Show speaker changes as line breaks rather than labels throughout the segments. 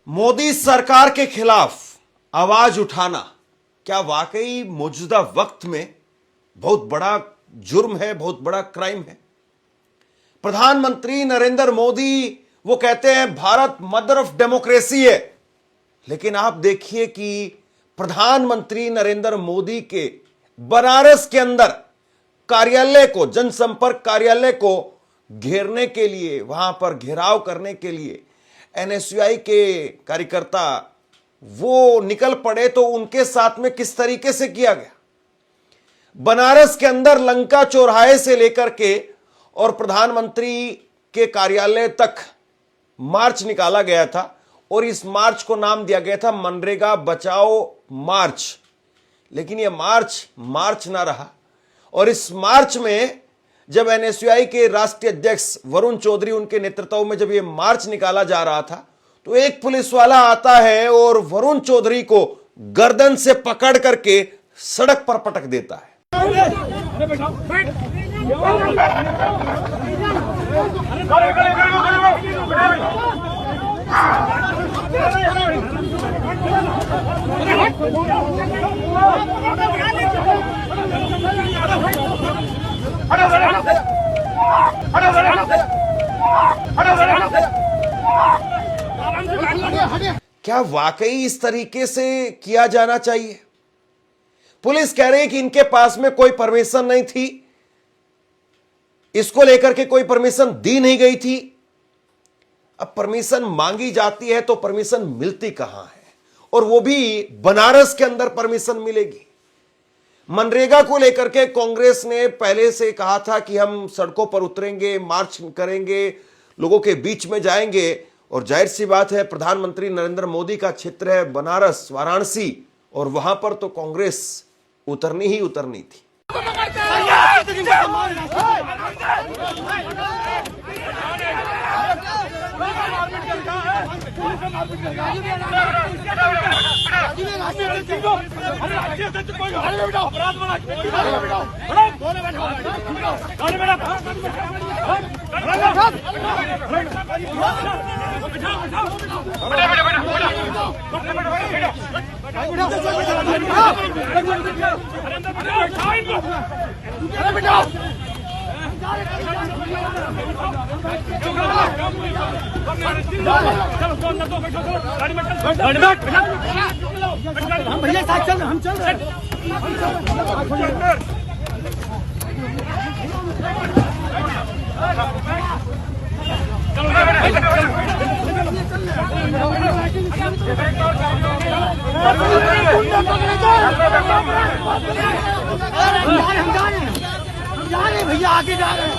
मोदी सरकार के खिलाफ आवाज उठाना क्या वाकई मौजूदा वक्त में बहुत बड़ा जुर्म है, बहुत बड़ा क्राइम है? प्रधानमंत्री नरेंद्र मोदी वो कहते हैं भारत मदर ऑफ डेमोक्रेसी है, लेकिन आप देखिए कि प्रधानमंत्री नरेंद्र मोदी के बनारस के अंदर कार्यालय को, जनसंपर्क कार्यालय को घेरने के लिए, वहां पर घेराव करने के लिए एनएसयूआई के कार्यकर्ता वो निकल पड़े, तो उनके साथ में किस तरीके से किया गया। बनारस के अंदर लंका चौराहे से लेकर के और प्रधानमंत्री के कार्यालय तक मार्च निकाला गया था और इस मार्च को नाम दिया गया था मनरेगा बचाओ मार्च। लेकिन यह मार्च ना रहा और इस मार्च में जब एनएसयूआई के राष्ट्रीय अध्यक्ष वरुण चौधरी उनके नेतृत्व में जब यह मार्च निकाला जा रहा था, तो एक पुलिस वाला आता है और वरुण चौधरी को गर्दन से पकड़ करके सड़क पर पटक देता है। क्या वाकई इस तरीके से किया जाना चाहिए? पुलिस कह रही है कि इनके पास में कोई परमिशन नहीं थी, इसको लेकर के कोई परमिशन दी नहीं गई थी। अब परमिशन मांगी जाती है तो परमिशन मिलती कहां है, और वो भी बनारस के अंदर परमिशन मिलेगी। मनरेगा को लेकर के कांग्रेस ने पहले से कहा था कि हम सड़कों पर उतरेंगे, मार्च करेंगे, लोगों के बीच में जाएंगे, और जाहिर सी बात है प्रधानमंत्री नरेंद्र मोदी का क्षेत्र है बनारस, वाराणसी, और वहां पर तो कांग्रेस उतरनी ही उतरनी थी।
हम भैया साथ चल, हम चल रहे हम जा रहे भैया, आगे जा रहे हैं।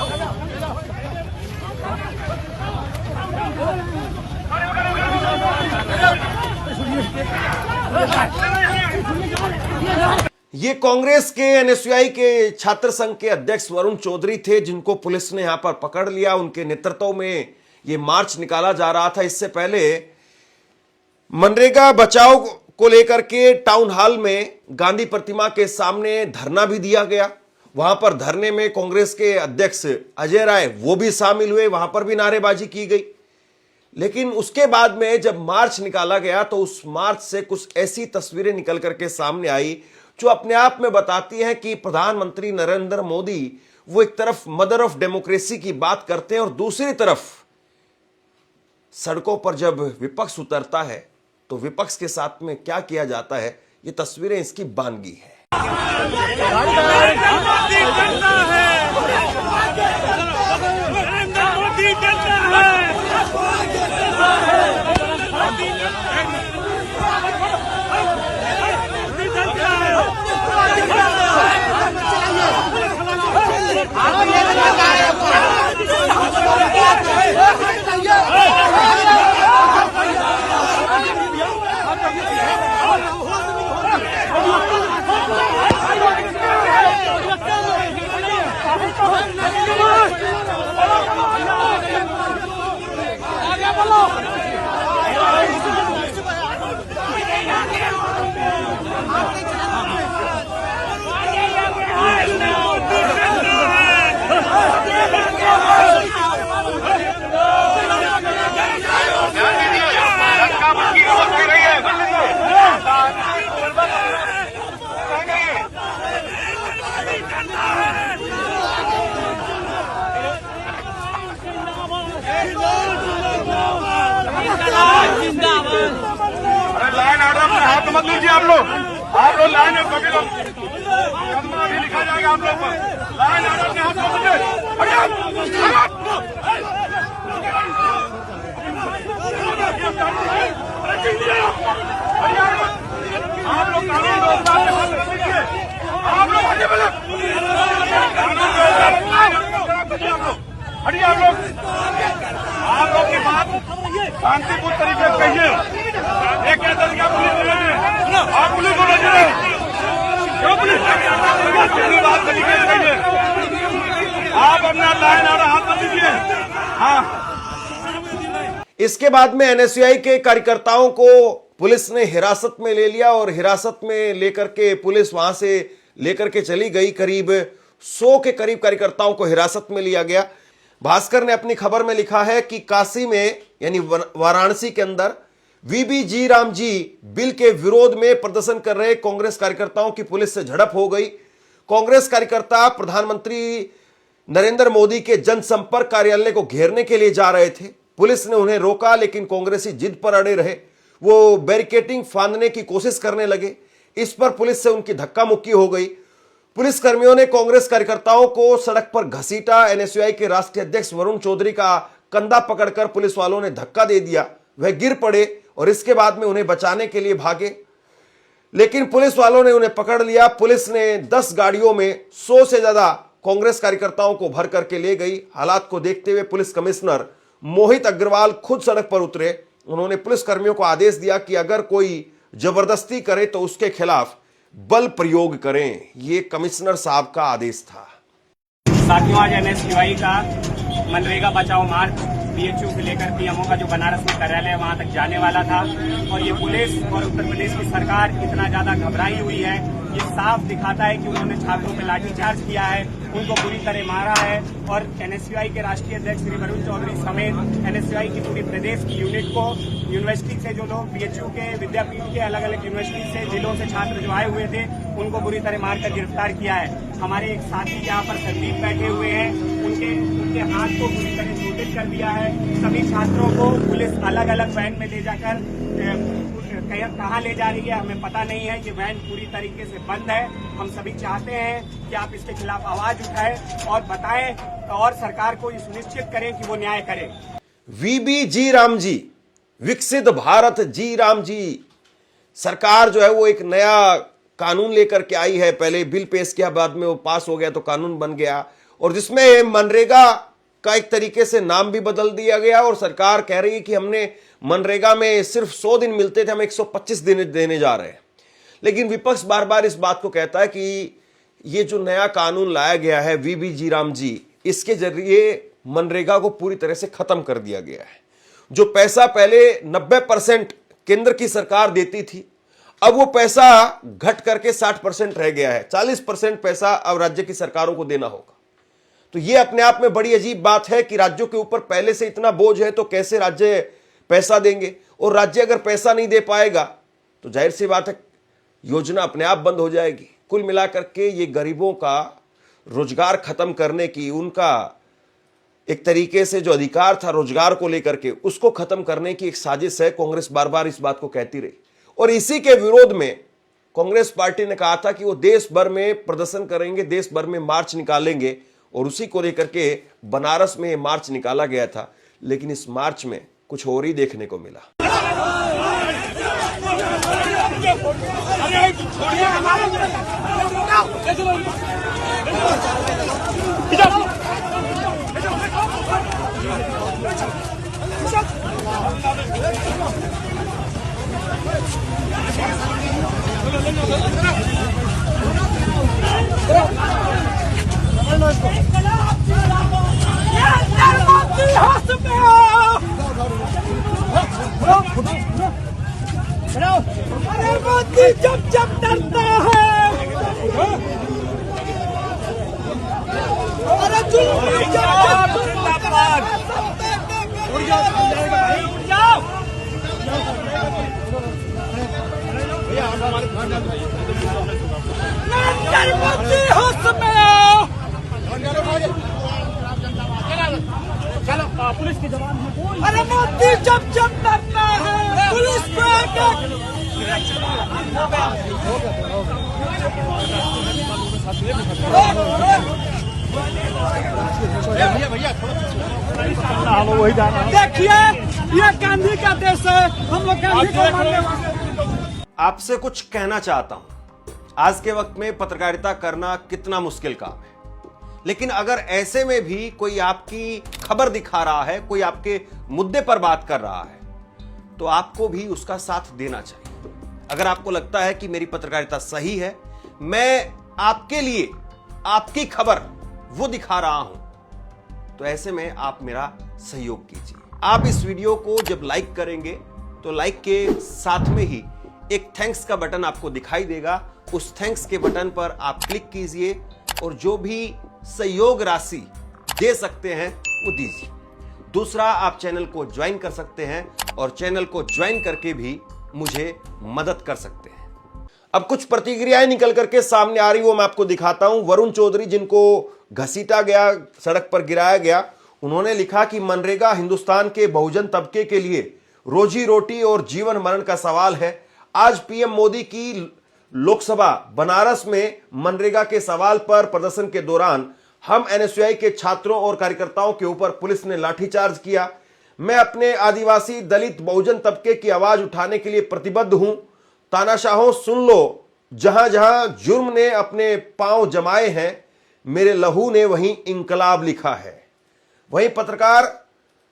ये कांग्रेस के एनएसयूआई के छात्र संघ के अध्यक्ष वरुण चौधरी थे, जिनको पुलिस ने यहां पर पकड़ लिया। उनके नेतृत्व में ये मार्च निकाला जा रहा था। इससे पहले मनरेगा बचाओ को लेकर के टाउन हॉल में गांधी प्रतिमा के सामने धरना भी दिया गया। वहां पर धरने में कांग्रेस के अध्यक्ष अजय राय वो भी शामिल हुए, वहां पर भी नारेबाजी की गई। लेकिन उसके बाद में जब मार्च निकाला गया तो उस मार्च से कुछ ऐसी तस्वीरें निकल करके सामने आई जो अपने आप में बताती हैं कि प्रधानमंत्री नरेंद्र मोदी वो एक तरफ मदर ऑफ डेमोक्रेसी की बात करते हैं और दूसरी तरफ सड़कों पर जब विपक्ष उतरता है तो विपक्ष के साथ में क्या किया जाता है, ये तस्वीरें इसकी बानगी है।
अरे लाइन ऑर्डर में हाथ मत लीजिए आप लोग लाइन में पकड़ो, कदमा भी लिखा जाएगा आप लोग पर। लाइन ऑर्डर में हाथ मत लीजिए, आप लोग कानून व्यवस्था में हाथ मत लीजिए, आप लोग हटिए, बोले हटिए, आप लोग की बात शांतिपूर्ण तरीके से कहिए। एक क्या तरीका पुलिस आप पुलिस को नजर क्यों पुलिस बात तरीके से कहिए, आप अपना लाइन आ रहा हाथ मत दीजिए। हाँ,
इसके बाद में एनएसयूआई के कार्यकर्ताओं को पुलिस ने हिरासत में ले लिया और हिरासत में लेकर के पुलिस वहां से लेकर के चली गई। करीब 100 के करीब कार्यकर्ताओं को हिरासत में लिया गया। भास्कर ने अपनी खबर में लिखा है कि काशी में यानी वाराणसी के अंदर वीबी जी राम जी बिल के विरोध में प्रदर्शन कर रहे कांग्रेस कार्यकर्ताओं की पुलिस से झड़प हो गई। कांग्रेस कार्यकर्ता प्रधानमंत्री नरेंद्र मोदी के जनसंपर्क कार्यालय को घेरने के लिए जा रहे थे। पुलिस ने उन्हें रोका, लेकिन कांग्रेसी जिद पर अड़े रहे। वो बैरिकेडिंग फांदने की कोशिश करने लगे। इस पर पुलिस से उनकी धक्का मुक्की हो गई। पुलिस कर्मियों ने कांग्रेस कार्यकर्ताओं को सड़क पर घसीटा। एनएसयूआई के राष्ट्रीय अध्यक्ष वरुण चौधरी का कंधा पकड़कर पुलिस वालों ने धक्का दे दिया। वह गिर पड़े और इसके बाद में उन्हें बचाने के लिए भागे, लेकिन पुलिस वालों ने उन्हें पकड़ लिया। पुलिस ने 10 गाड़ियों में 100 से ज्यादा कांग्रेस कार्यकर्ताओं को भर करके ले गई। हालात को देखते हुए पुलिस कमिश्नर मोहित अग्रवाल खुद सड़क पर उतरे। उन्होंने पुलिस कर्मियों को आदेश दिया कि अगर कोई जबरदस्ती करे तो उसके खिलाफ बल प्रयोग करें। ये कमिश्नर साहब का आदेश था।
साथियों, आज एनएसयूआई का मनरेगा बचाओ मार्च बीएचयू से लेकर पीएमओ का जो बनारस में कार्यालय है वहां तक जाने वाला था, और ये पुलिस और उत्तर प्रदेश की सरकार इतना ज्यादा घबराई हुई है। ये साफ दिखाता है कि उन्होंने छात्रों पे लाठीचार्ज किया है, उनको बुरी तरह मारा है, और एनएसयूआई के राष्ट्रीय अध्यक्ष श्री वरुण चौधरी समेत एनएसयूआई की पूरी प्रदेश की यूनिट को यूनिवर्सिटी से जो लोग बीएचयू के विद्यापीठ के अलग अलग यूनिवर्सिटी से जिलों से छात्र जो आए हुए थे उनको बुरी तरह मारकर गिरफ्तार किया है। हमारे एक साथी यहाँ पर संदीप बैठे हुए हैं, उनके हाथ को बुरी तरह चोटिल कर दिया है। सभी छात्रों को पुलिस अलग अलग वैन में ले जाकर कहाँ ले जा रही है हमें पता नहीं है। ये वैन पूरी तरीके से बंद है। हम सभी चाहते हैं कि आप इसके खिलाफ आवाज उठाएं और बताएं और सरकार को ये सुनिश्चित करें कि वो न्याय करे।
वीबी जी राम जी, विकसित भारत जी राम जी। सरकार जो है वो एक नया कानून लेकर के आई है। पहले बिल पेश किया, बाद में वो पास हो गया तो कानून बन गया, और जिसमें मनरेगा का एक तरीके से नाम भी बदल दिया गया। और सरकार कह रही है कि हमने मनरेगा में सिर्फ 100 दिन मिलते थे, हम 125 दिन देने जा रहे हैं। लेकिन विपक्ष बार बार इस बात को कहता है कि ये जो नया कानून लाया गया है वीबी जी राम जी, इसके जरिए मनरेगा को पूरी तरह से खत्म कर दिया गया है। जो पैसा पहले 90% केंद्र की सरकार देती थी, अब वो पैसा घट करके 60% रह गया है। 40% पैसा अब राज्य की सरकारों को देना होगा। तो ये अपने आप में बड़ी अजीब बात है कि राज्यों के ऊपर पहले से इतना बोझ है तो कैसे राज्य पैसा देंगे, और राज्य अगर पैसा नहीं दे पाएगा तो जाहिर सी बात है योजना अपने आप बंद हो जाएगी। कुल मिलाकर के ये गरीबों का रोजगार खत्म करने की, उनका एक तरीके से जो अधिकार था रोजगार को लेकर के, उसको खत्म करने की एक साजिश है। कांग्रेस बार बार इस बात को कहती रही, और इसी के विरोध में कांग्रेस पार्टी ने कहा था कि वो देश भर में प्रदर्शन करेंगे, देश भर में मार्च निकालेंगे, और उसी को लेकर के बनारस में मार्च निकाला गया था। लेकिन इस मार्च में कुछ और ही देखने को मिला।
मोदी जब जब डरता है, अरे जुल्म पुलिस के जवान हैं। अरे मोदी जब जब डरता है पुलिस पे देखिए, ये गांधी का देश है, हम लोग गांधी को मानने वाले।
आपसे कुछ कहना चाहता हूं। आज के वक्त में पत्रकारिता करना कितना मुश्किल काम है, लेकिन अगर ऐसे में भी कोई आपकी खबर दिखा रहा है, कोई आपके मुद्दे पर बात कर रहा है, तो आपको भी उसका साथ देना चाहिए। अगर आपको लगता है कि मेरी पत्रकारिता सही है, मैं आपके लिए आपकी खबर वो दिखा रहा हूं, तो ऐसे में आप मेरा सहयोग कीजिए। आप इस वीडियो को जब लाइक करेंगे तो लाइक के साथ में ही एक थैंक्स का बटन आपको दिखाई देगा। उस थैंक्स के बटन पर आप क्लिक कीजिए और जो भी सहयोग राशि दे सकते हैं वो दीजिए। दूसरा, आप चैनल को ज्वाइन कर सकते हैं और चैनल को ज्वाइन करके भी मुझे मदद कर सकते हैं। अब कुछ प्रतिक्रियाएं निकल करके सामने आ रही, वो मैं आपको दिखाता हूं। वरुण चौधरी, जिनको घसीटा गया, सड़क पर गिराया गया, उन्होंने लिखा कि मनरेगा हिंदुस्तान के बहुजन तबके के लिए रोजी रोटी और जीवन मरण का सवाल है। आज पीएम मोदी की लोकसभा बनारस में मनरेगा के सवाल पर प्रदर्शन के दौरान हम एनएसयूआई के छात्रों और कार्यकर्ताओं के ऊपर पुलिस ने लाठीचार्ज किया। मैं अपने आदिवासी दलित बहुजन तबके की आवाज उठाने के लिए प्रतिबद्ध हूं। तानाशाहों, सुन लो, जहां जहां जुर्म ने अपने पांव जमाए हैं, मेरे लहू ने वहीं इंकलाब लिखा है। वहीं पत्रकार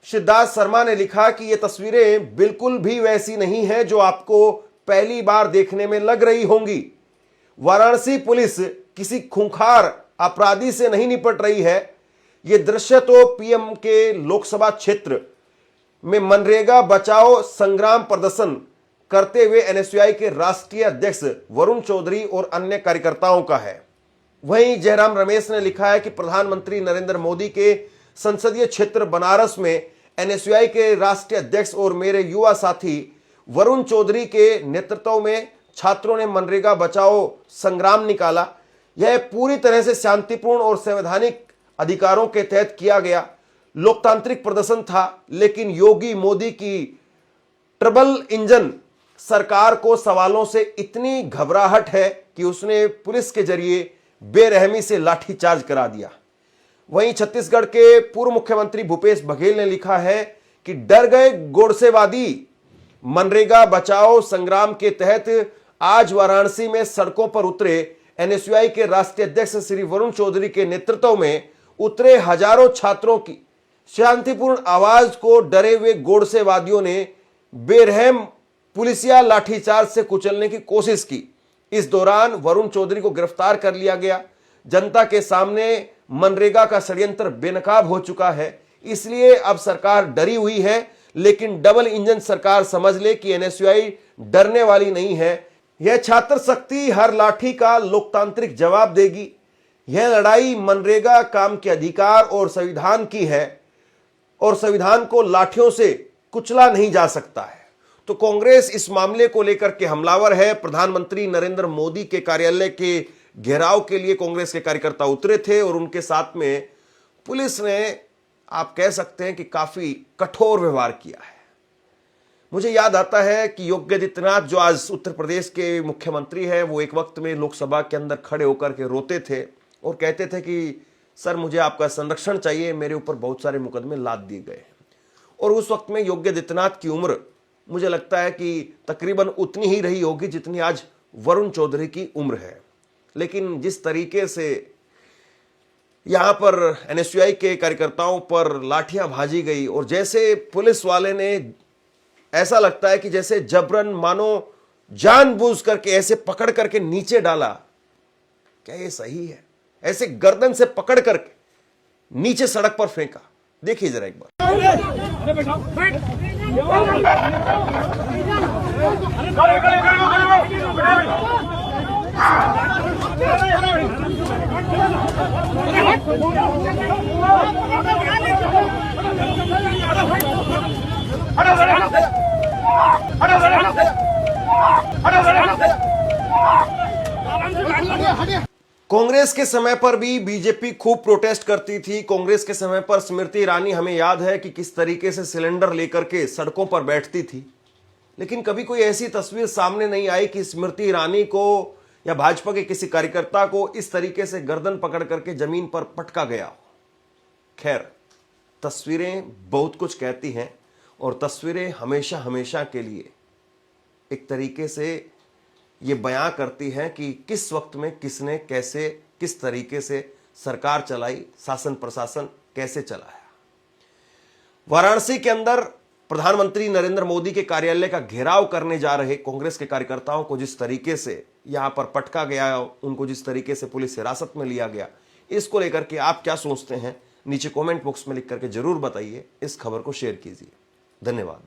सिद्धार्थ शर्मा ने लिखा कि ये तस्वीरें बिल्कुल भी वैसी नहीं है जो आपको पहली बार देखने में लग रही होंगी। वाराणसी पुलिस किसी खूंखार अपराधी से नहीं निपट रही है। ये दृश्य तो पीएम के लोकसभा क्षेत्र में मनरेगा बचाओ संग्राम प्रदर्शन करते हुए एनएसयूआई के राष्ट्रीय अध्यक्ष वरुण चौधरी और अन्य कार्यकर्ताओं का है। वहीं जयराम रमेश ने लिखा है कि प्रधानमंत्री नरेंद्र मोदी के संसदीय क्षेत्र बनारस में एनएसयूआई के राष्ट्रीय अध्यक्ष और मेरे युवा साथी वरुण चौधरी के नेतृत्व में छात्रों ने मनरेगा बचाओ संग्राम निकाला। यह पूरी तरह से शांतिपूर्ण और संवैधानिक अधिकारों के तहत किया गया लोकतांत्रिक प्रदर्शन था, लेकिन योगी मोदी की ट्रबल इंजन सरकार को सवालों से इतनी घबराहट है कि उसने पुलिस के जरिए बेरहमी से लाठीचार्ज करा दिया। वहीं छत्तीसगढ़ के पूर्व मुख्यमंत्री भूपेश बघेल ने लिखा है कि डर गए गोडसेवादी। मनरेगा बचाओ संग्राम के तहत आज वाराणसी में सड़कों पर उतरे एनएसयूआई के राष्ट्रीय अध्यक्ष श्री वरुण चौधरी के नेतृत्व में उतरे हजारों छात्रों की शांतिपूर्ण आवाज को डरे हुए गोडसेवादियों ने बेरहम पुलिसिया लाठीचार्ज से कुचलने की कोशिश की। इस दौरान वरुण चौधरी को गिरफ्तार कर लिया गया। जनता के सामने मनरेगा का षड्यंत्र बेनकाब हो चुका है, इसलिए अब सरकार डरी हुई है, लेकिन डबल इंजन सरकार समझ ले कि एनएसयूआई डरने वाली नहीं है। यह छात्र शक्ति हर लाठी का लोकतांत्रिक जवाब देगी। यह लड़ाई मनरेगा काम के अधिकार और संविधान की है और संविधान को लाठियों से कुचला नहीं जा सकता है। तो कांग्रेस इस मामले को लेकर के हमलावर है। प्रधानमंत्री नरेंद्र मोदी के कार्यालय के घेराव के लिए कांग्रेस के कार्यकर्ता उतरे थे और उनके साथ में पुलिस ने, आप कह सकते हैं कि काफी कठोर व्यवहार किया है। मुझे याद आता है कि योगी आदित्यनाथ, जो आज उत्तर प्रदेश के मुख्यमंत्री हैं, वो एक वक्त में लोकसभा के अंदर खड़े होकर के रोते थे और कहते थे कि सर, मुझे आपका संरक्षण चाहिए, मेरे ऊपर बहुत सारे मुकदमे लाद दिए गए। और उस वक्त में योगी आदित्यनाथ की उम्र मुझे लगता है कि तकरीबन उतनी ही रही होगी जितनी आज वरुण चौधरी की उम्र है। लेकिन जिस तरीके से यहां पर एनएसयूआई के कार्यकर्ताओं पर लाठियां भाजी गई और जैसे पुलिस वाले ने, ऐसा लगता है कि जैसे जबरन मानो जानबूझ करके ऐसे पकड़ करके नीचे डाला। क्या ये सही है? ऐसे गर्दन से पकड़ करके नीचे सड़क पर फेंका। देखिए जरा एक बार।
अरे बैठाओ बैठ खड़े खड़े
कांग्रेस के समय पर भी बीजेपी खूब प्रोटेस्ट करती थी। कांग्रेस के समय पर स्मृति ईरानी, हमें याद है कि किस तरीके से सिलेंडर लेकर के सड़कों पर बैठती थी, लेकिन कभी कोई ऐसी तस्वीर सामने नहीं आई कि स्मृति ईरानी को या भाजपा के किसी कार्यकर्ता को इस तरीके से गर्दन पकड़ करके जमीन पर पटका गया। खैर, तस्वीरें बहुत कुछ कहती हैं और तस्वीरें हमेशा हमेशा के लिए एक तरीके से ये बयां करती हैं कि किस वक्त में किसने कैसे किस तरीके से सरकार चलाई, शासन प्रशासन कैसे चलाया। वाराणसी के अंदर प्रधानमंत्री नरेंद्र मोदी के कार्यालय का घेराव करने जा रहे कांग्रेस के कार्यकर्ताओं को जिस तरीके से यहां पर पटका गया, उनको जिस तरीके से पुलिस हिरासत में लिया गया, इसको लेकर के आप क्या सोचते हैं, नीचे कमेंट बॉक्स में लिख करके जरूर बताइए। इस खबर को शेयर कीजिए। धन्यवाद।